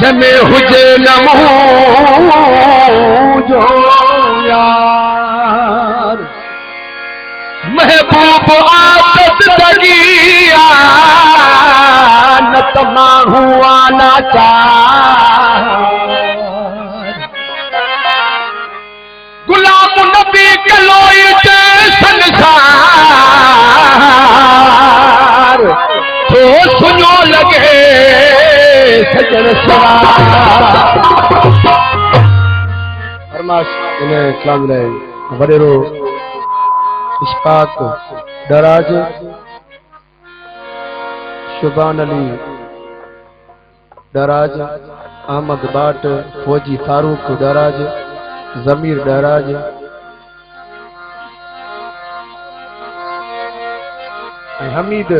जमे हुजे नमो जो यार महबूब आदत दगिया न तमाहू आना चार गुलाम नबी के लोई के संसार तो सुनो लगे सजन फरमाश इस्लाम वडेरो इश्फाक दराज शुबान अली दराज अहमद बाट फौजी फारूक दराज जमीर दराज हमीद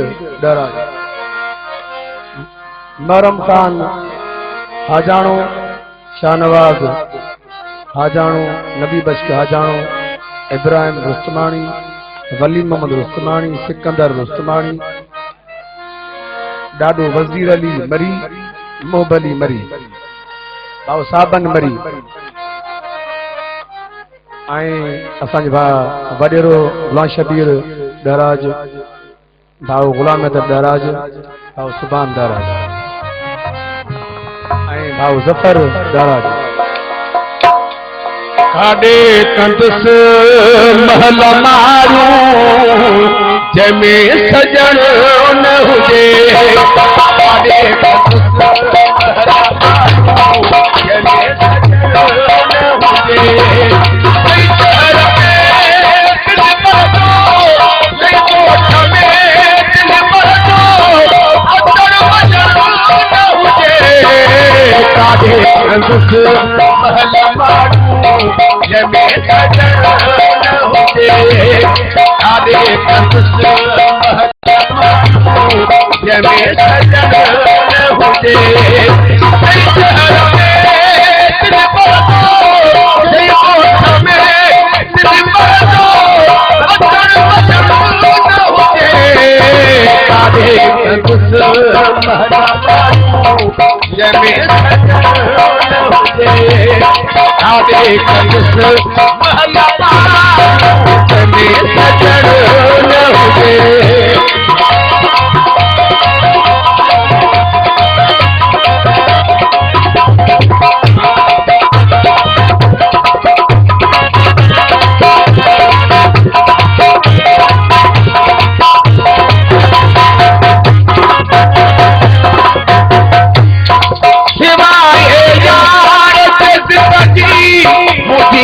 दराज मरम खान हाजानो शाहनवाज हाजानो नबी बख्श हाजानो इब्राहिम रुस्तमानी वली मोहम्मद रुस्तमानी सिकंदर रुस्तमानी डाडो वजीर अली मरी मोहबली मरी भाव साबन मरी असांजे भाउ वडेरो गुलाम शबीर दराज भाउ गुलाम दराज भाउ सुभान दराज भाउ जफर दराज काडे कंदस महल मारू जमे सजण न हुजे काडे कंदस जमे सजण न हुजे काडे कंदस महल मारू जमे सजण न हुजे काडे कंदस महल मारू जमे सजण न हुजे काडे कंदस महल मारू जमे सजण न हुजे काडे कंदस महल मारू जमे सजण न हुजे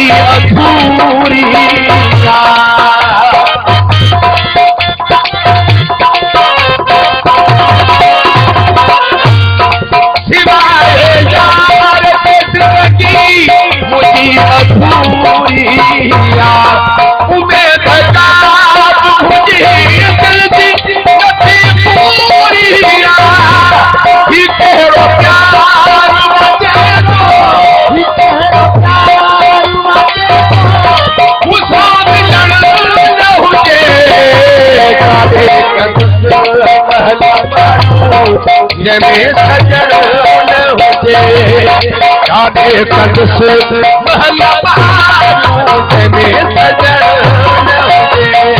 अधूरी सिवाय यार जिंदगी मुझी अधूरी उम्मीद का मुझे दिल दी नथी पूरी ही तेरो प्यार मुझे दो ही तेरो प्यार काडे कंदस महल मारू जमे सजण न हुजे काडे कंदस महल मारू जमे सजण न हुजे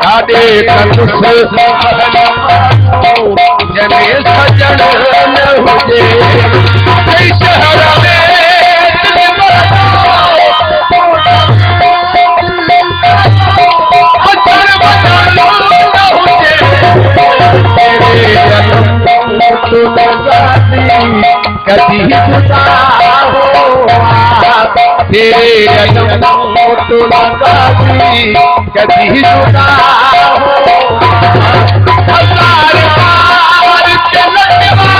कादे कंदुस जने सजन न हुजे शहर में कभी जुदा हो तेरे तो लगा कभी जुदा हो हजार बार चलने तो लगा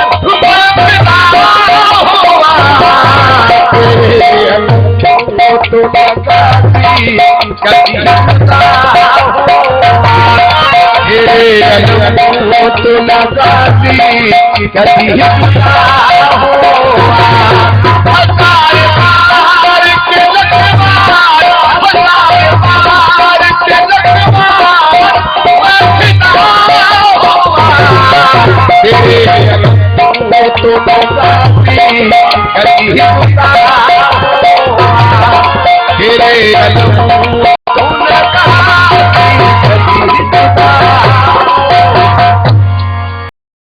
कभी जुदा हो तो लगा कभी तो लगा